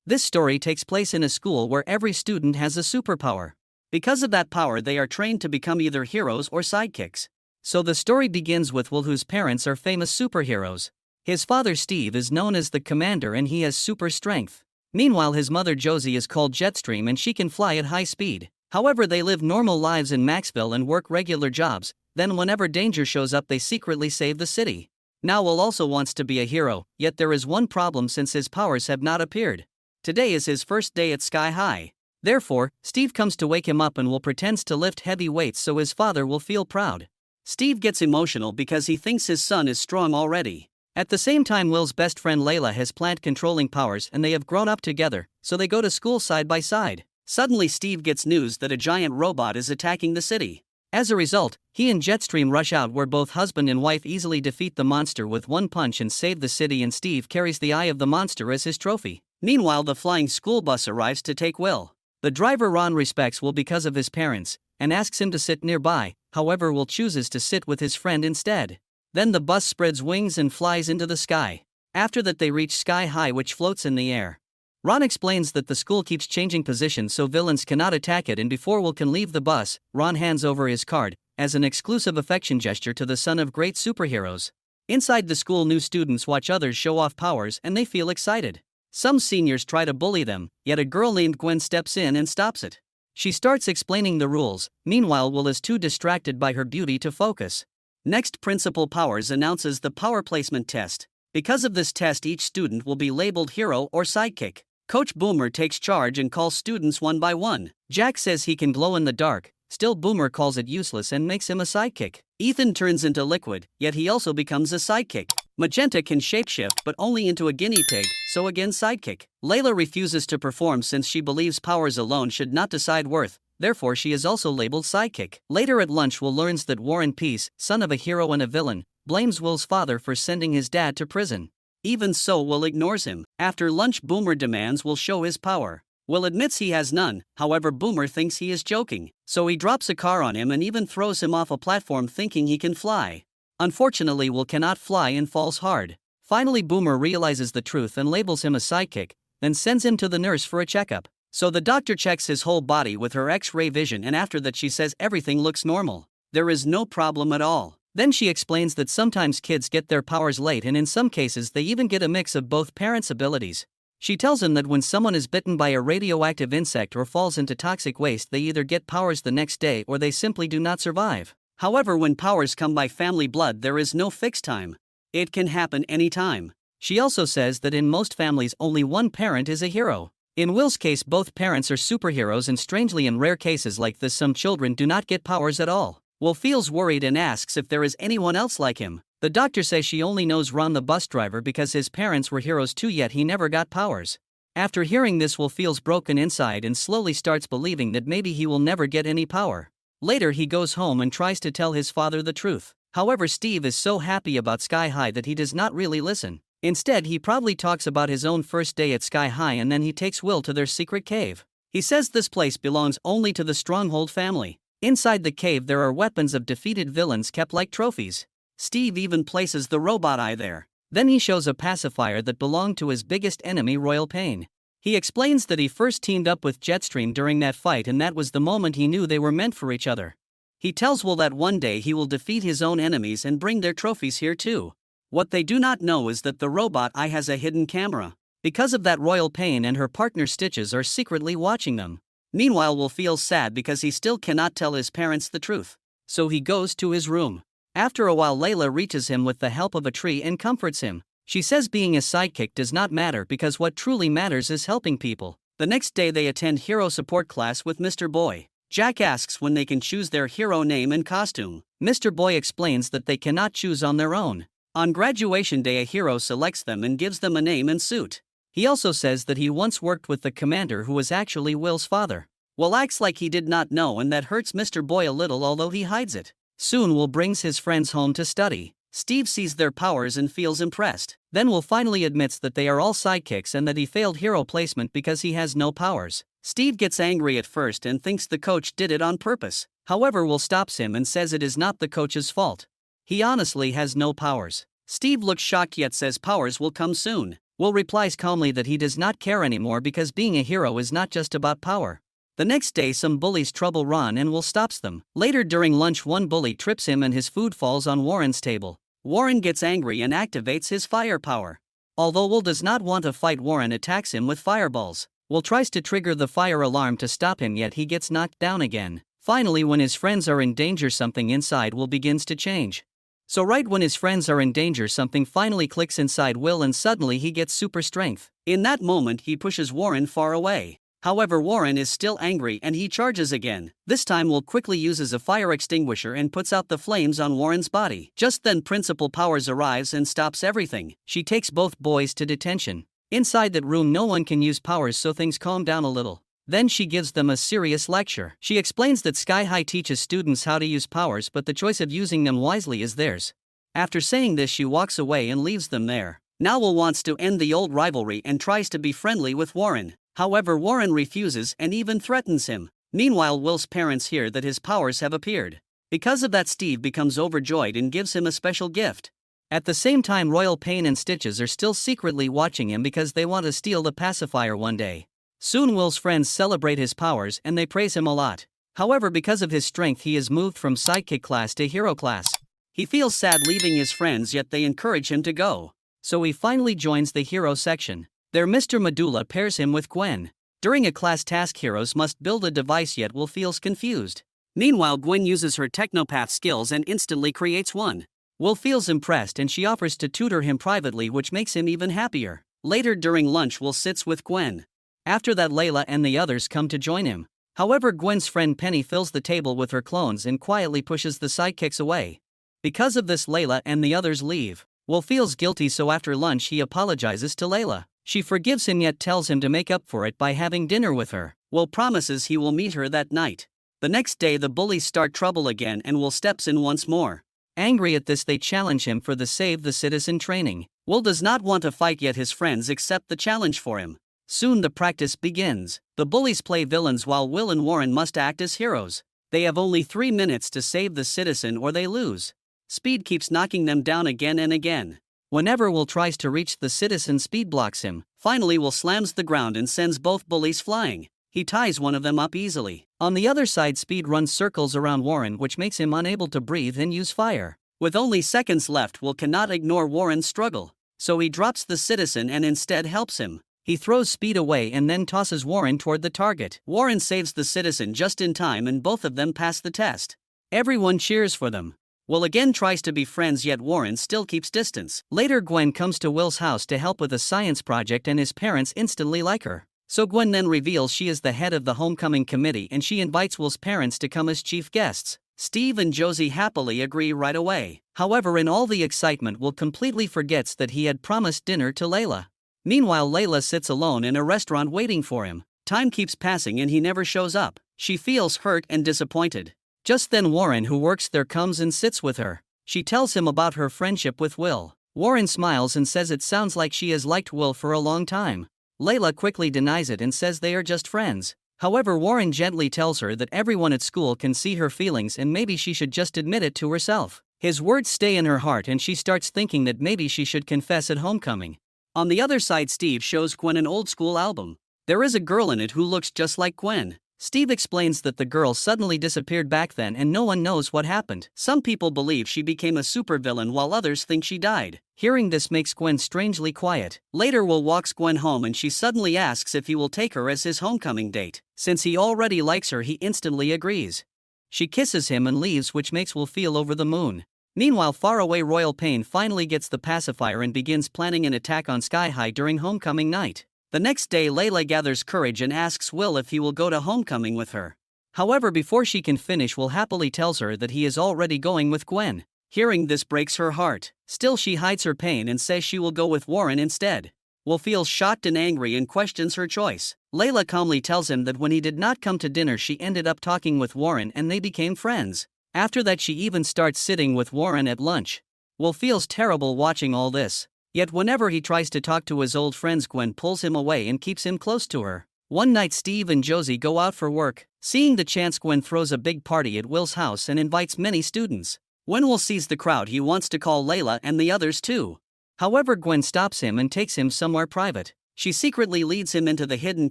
This story takes place in a school where every student has a superpower. Because of that power, they are trained to become either heroes or sidekicks. So the story begins with Will, whose parents are famous superheroes. His father Steve is known as the Commander and he has super strength. Meanwhile, his mother Josie is called Jetstream and she can fly at high speed. However, they live normal lives in Maxville and work regular jobs. Then whenever danger shows up, they secretly save the city. Now Will also wants to be a hero, yet there is one problem since his powers have not appeared. Today is his first day at Sky High. Therefore, Steve comes to wake him up and Will pretends to lift heavy weights so his father will feel proud. Steve gets emotional because he thinks his son is strong already. At the same time, Will's best friend Layla has plant controlling powers and they have grown up together, so they go to school side by side. Suddenly Steve gets news that a giant robot is attacking the city. As a result, he and Jetstream rush out where both husband and wife easily defeat the monster with one punch and save the city, and Steve carries the eye of the monster as his trophy. Meanwhile, the flying school bus arrives to take Will. The driver Ron respects Will because of his parents and asks him to sit nearby. However, Will chooses to sit with his friend instead. Then the bus spreads wings and flies into the sky. After that, they reach Sky High, which floats in the air. Ron explains that the school keeps changing positions so villains cannot attack it, and before Will can leave the bus, Ron hands over his card as an exclusive affection gesture to the son of great superheroes. Inside the school, new students watch others show off powers and they feel excited. Some seniors try to bully them, yet a girl named Gwen steps in and stops it. She starts explaining the rules. Meanwhile, Will is too distracted by her beauty to focus. Next, Principal Powers announces the power placement test. Because of this test, each student will be labeled hero or sidekick. Coach Boomer takes charge and calls students one by one. Jack says he can glow in the dark. Still, Boomer calls it useless and makes him a sidekick. Ethan turns into liquid, yet he also becomes a sidekick. Magenta can shapeshift but only into a guinea pig, so again sidekick. Layla refuses to perform since she believes powers alone should not decide worth. Therefore, she is also labeled sidekick. Later at lunch, Will learns that War and Peace, son of a hero and a villain, blames Will's father for sending his dad to prison. Even so, Will ignores him. After lunch, Boomer demands Will show his power. Will admits he has none. However, Boomer thinks he is joking, so he drops a car on him and even throws him off a platform thinking he can fly. Unfortunately, Will cannot fly and falls hard. Finally, Boomer realizes the truth and labels him a sidekick, then sends him to the nurse for a checkup. So the doctor checks his whole body with her X-ray vision, and after that she says everything looks normal. There is no problem at all. Then she explains that sometimes kids get their powers late and in some cases they even get a mix of both parents' abilities. She tells him that when someone is bitten by a radioactive insect or falls into toxic waste, they either get powers the next day or they simply do not survive. However, when powers come by family blood, there is no fixed time. It can happen anytime. She also says that in most families only one parent is a hero. In Will's case, both parents are superheroes, and strangely in rare cases like this, some children do not get powers at all. Will feels worried and asks if there is anyone else like him. The doctor says she only knows Ron the bus driver because his parents were heroes too, yet he never got powers. After hearing this, Will feels broken inside and slowly starts believing that maybe he will never get any power. Later, he goes home and tries to tell his father the truth. However, Steve is so happy about Sky High that he does not really listen. Instead, he proudly talks about his own first day at Sky High, and then he takes Will to their secret cave. He says this place belongs only to the Stronghold family. Inside the cave, there are weapons of defeated villains kept like trophies. Steve even places the robot eye there. Then he shows a pacifier that belonged to his biggest enemy, Royal Pain. He explains that he first teamed up with Jetstream during that fight, and that was the moment he knew they were meant for each other. He tells Will that one day he will defeat his own enemies and bring their trophies here too. What they do not know is that the robot eye has a hidden camera. Because of that, Royal Pain and her partner Stitches are secretly watching them. Meanwhile, Will feels sad because he still cannot tell his parents the truth. So he goes to his room. After a while, Layla reaches him with the help of a tree and comforts him. She says being a sidekick does not matter because what truly matters is helping people. The next day, they attend hero support class with Mr. Boy. Jack asks when they can choose their hero name and costume. Mr. Boy explains that they cannot choose on their own. On graduation day, a hero selects them and gives them a name and suit. He also says that he once worked with the commander who was actually Will's father. Will acts like he did not know, and that hurts Mr. Boy a little, although he hides it. Soon, Will brings his friends home to study. Steve sees their powers and feels impressed. Then Will finally admits that they are all sidekicks and that he failed hero placement because he has no powers. Steve gets angry at first and thinks the coach did it on purpose. However, Will stops him and says it is not the coach's fault. He honestly has no powers. Steve looks shocked yet says powers will come soon. Will replies calmly that he does not care anymore because being a hero is not just about power. The next day some bullies trouble Ron and Will stops them. Later during lunch one bully trips him and his food falls on Warren's table. Warren gets angry and activates his fire power. Although Will does not want to fight, Warren attacks him with fireballs. Will tries to trigger the fire alarm to stop him, yet he gets knocked down again. Finally, when his friends are in danger, something inside Will begins to change. So right when his friends are in danger, something finally clicks inside Will and suddenly he gets super strength. In that moment he pushes Warren far away. However, Warren is still angry and he charges again. This time Will quickly uses a fire extinguisher and puts out the flames on Warren's body. Just then Principal Powers arrives and stops everything. She takes both boys to detention. Inside that room no one can use powers, so things calm down a little. Then she gives them a serious lecture. She explains that Sky High teaches students how to use powers, but the choice of using them wisely is theirs. After saying this she walks away and leaves them there. Now Will wants to end the old rivalry and tries to be friendly with Warren. However, Warren refuses and even threatens him. Meanwhile, Will's parents hear that his powers have appeared. Because of that, Steve becomes overjoyed and gives him a special gift. At the same time, Royal Pain and Stitches are still secretly watching him because they want to steal the pacifier one day. Soon Will's friends celebrate his powers and they praise him a lot. However, because of his strength he is moved from sidekick class to hero class. He feels sad leaving his friends, yet they encourage him to go. So he finally joins the hero section. There Mr. Medulla pairs him with Gwen. During a class task heroes must build a device, yet Will feels confused. Meanwhile Gwen uses her technopath skills and instantly creates one. Will feels impressed and she offers to tutor him privately, which makes him even happier. Later during lunch Will sits with Gwen. After that Layla and the others come to join him. However, Gwen's friend Penny fills the table with her clones and quietly pushes the sidekicks away. Because of this Layla and the others leave. Will feels guilty, so after lunch he apologizes to Layla. She forgives him yet tells him to make up for it by having dinner with her. Will promises he will meet her that night. The next day the bullies start trouble again and Will steps in once more. Angry at this they challenge him for the Save the Citizen training. Will does not want to fight, yet his friends accept the challenge for him. Soon the practice begins. The bullies play villains while Will and Warren must act as heroes. They have only 3 minutes to save the citizen or they lose. Speed keeps knocking them down again and again. Whenever Will tries to reach the citizen, Speed blocks him. Finally Will slams the ground and sends both bullies flying. He ties one of them up easily. On the other side Speed runs circles around Warren, which makes him unable to breathe and use fire. With only seconds left, Will cannot ignore Warren's struggle. So he drops the citizen and instead helps him. He throws Speed away and then tosses Warren toward the target. Warren saves the citizen just in time and both of them pass the test. Everyone cheers for them. Will again tries to be friends, yet Warren still keeps distance. Later Gwen comes to Will's house to help with a science project and his parents instantly like her. So Gwen then reveals she is the head of the homecoming committee and she invites Will's parents to come as chief guests. Steve and Josie happily agree right away. However, in all the excitement Will completely forgets that he had promised dinner to Layla. Meanwhile Layla sits alone in a restaurant waiting for him. Time keeps passing and he never shows up. She feels hurt and disappointed. Just then Warren, who works there, comes and sits with her. She tells him about her friendship with Will. Warren smiles and says it sounds like she has liked Will for a long time. Layla quickly denies it and says they are just friends. However, Warren gently tells her that everyone at school can see her feelings and maybe she should just admit it to herself. His words stay in her heart and she starts thinking that maybe she should confess at homecoming. On the other side, Steve shows Gwen an old school album. There is a girl in it who looks just like Gwen. Steve explains that the girl suddenly disappeared back then and no one knows what happened. Some people believe she became a supervillain while others think she died. Hearing this makes Gwen strangely quiet. Later Will walks Gwen home and she suddenly asks if he will take her as his homecoming date. Since he already likes her, he instantly agrees. She kisses him and leaves, which makes Will feel over the moon. Meanwhile, far away Royal Pain finally gets the pacifier and begins planning an attack on Sky High during homecoming night. The next day Layla gathers courage and asks Will if he will go to homecoming with her. However, before she can finish, Will happily tells her that he is already going with Gwen. Hearing this breaks her heart. Still she hides her pain and says she will go with Warren instead. Will feels shocked and angry and questions her choice. Layla calmly tells him that when he did not come to dinner she ended up talking with Warren and they became friends. After that she even starts sitting with Warren at lunch. Will feels terrible watching all this. Yet whenever he tries to talk to his old friends, Gwen pulls him away and keeps him close to her. One night Steve and Josie go out for work. Seeing the chance, Gwen throws a big party at Will's house and invites many students. When Will sees the crowd he wants to call Layla and the others too. However, Gwen stops him and takes him somewhere private. She secretly leads him into the hidden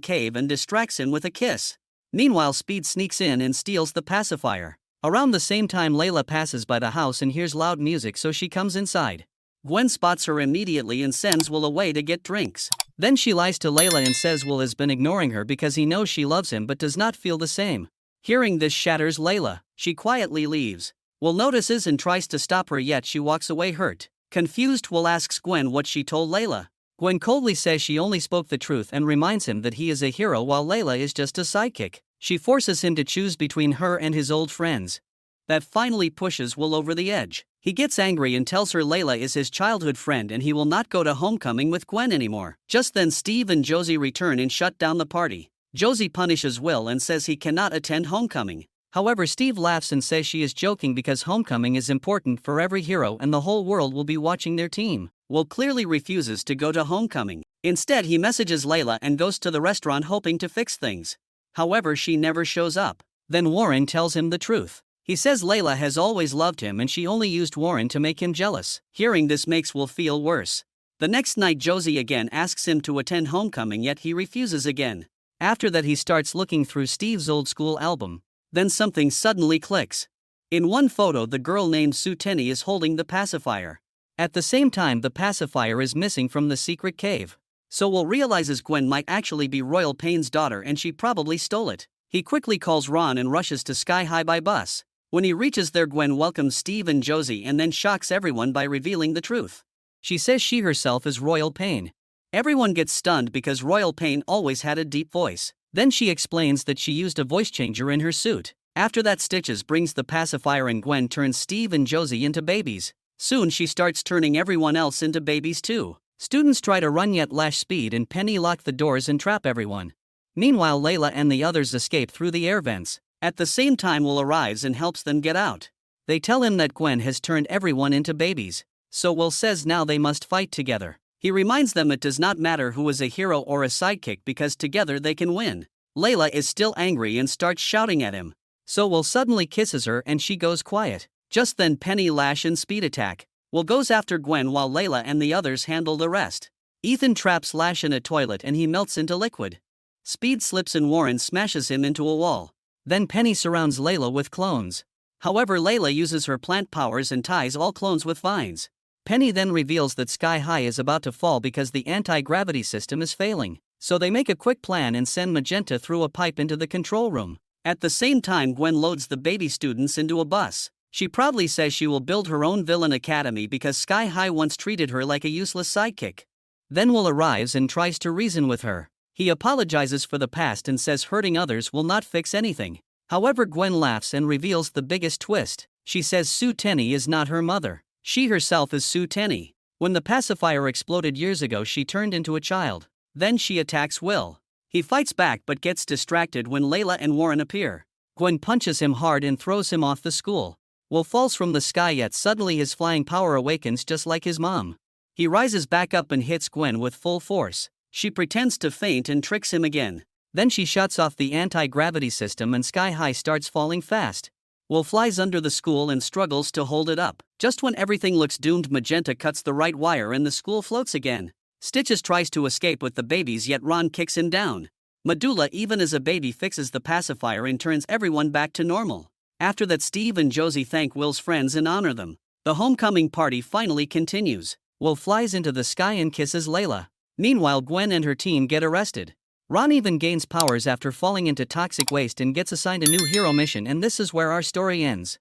cave and distracts him with a kiss. Meanwhile, Speed sneaks in and steals the pacifier. Around the same time, Layla passes by the house and hears loud music, so she comes inside. Gwen spots her immediately and sends Will away to get drinks. Then she lies to Layla and says Will has been ignoring her because he knows she loves him but does not feel the same. Hearing this shatters Layla. She quietly leaves. Will notices and tries to stop her, yet she walks away hurt. Confused, Will asks Gwen what she told Layla. Gwen coldly says she only spoke the truth and reminds him that he is a hero while Layla is just a sidekick. She forces him to choose between her and his old friends. That finally pushes Will over the edge. He gets angry and tells her Layla is his childhood friend and he will not go to homecoming with Gwen anymore. Just then Steve and Josie return and shut down the party. Josie punishes Will and says he cannot attend homecoming. However, Steve laughs and says she is joking because homecoming is important for every hero and the whole world will be watching their team. Will clearly refuses to go to homecoming. Instead, he messages Layla and goes to the restaurant hoping to fix things. However, she never shows up. Then Warren tells him the truth. He says Layla has always loved him and she only used Warren to make him jealous. Hearing this makes Will feel worse. The next night, Josie again asks him to attend homecoming, yet he refuses again. After that, he starts looking through Steve's old school album. Then something suddenly clicks. In one photo, the girl named Sue Tenney is holding the pacifier. At the same time, the pacifier is missing from the secret cave. So Will realizes Gwen might actually be Royal Pain's daughter and she probably stole it. He quickly calls Ron and rushes to Sky High by bus. When he reaches there, Gwen welcomes Steve and Josie and then shocks everyone by revealing the truth. She says she herself is Royal Pain. Everyone gets stunned because Royal Pain always had a deep voice. Then she explains that she used a voice changer in her suit. After that, Stitches brings the pacifier and Gwen turns Steve and Josie into babies. Soon she starts turning everyone else into babies too. Students try to run yet lash Speed and Penny lock the doors and trap everyone. Meanwhile, Layla and the others escape through the air vents. At the same time, Will arrives and helps them get out. They tell him that Gwen has turned everyone into babies. So Will says now they must fight together. He reminds them it does not matter who is a hero or a sidekick because together they can win. Layla is still angry and starts shouting at him. So Will suddenly kisses her and she goes quiet. Just then Penny, Lash and Speed attack. Will goes after Gwen while Layla and the others handle the rest. Ethan traps Lash in a toilet and he melts into liquid. Speed slips and Warren smashes him into a wall. Then Penny surrounds Layla with clones. However, Layla uses her plant powers and ties all clones with vines. Penny then reveals that Sky High is about to fall because the anti-gravity system is failing. So they make a quick plan and send Magenta through a pipe into the control room. At the same time, Gwen loads the baby students into a bus. She proudly says she will build her own villain academy because Sky High once treated her like a useless sidekick. Then Will arrives and tries to reason with her. He apologizes for the past and says hurting others will not fix anything. However, Gwen laughs and reveals the biggest twist. She says Sue Tenney is not her mother. She herself is Sue Tenney. When the pacifier exploded years ago, she turned into a child. Then she attacks Will. He fights back but gets distracted when Layla and Warren appear. Gwen punches him hard and throws him off the school. Will falls from the sky, yet suddenly his flying power awakens just like his mom. He rises back up and hits Gwen with full force. She pretends to faint and tricks him again. Then she shuts off the anti-gravity system and Sky High starts falling fast. Will flies under the school and struggles to hold it up. Just when everything looks doomed, Magenta cuts the right wire and the school floats again. Stitches tries to escape with the babies, yet Ron kicks him down. Medulla, even as a baby, fixes the pacifier and turns everyone back to normal. After that, Steve and Josie thank Will's friends and honor them. The homecoming party finally continues. Will flies into the sky and kisses Layla. Meanwhile, Gwen and her team get arrested. Ron even gains powers after falling into toxic waste and gets assigned a new hero mission, and this is where our story ends.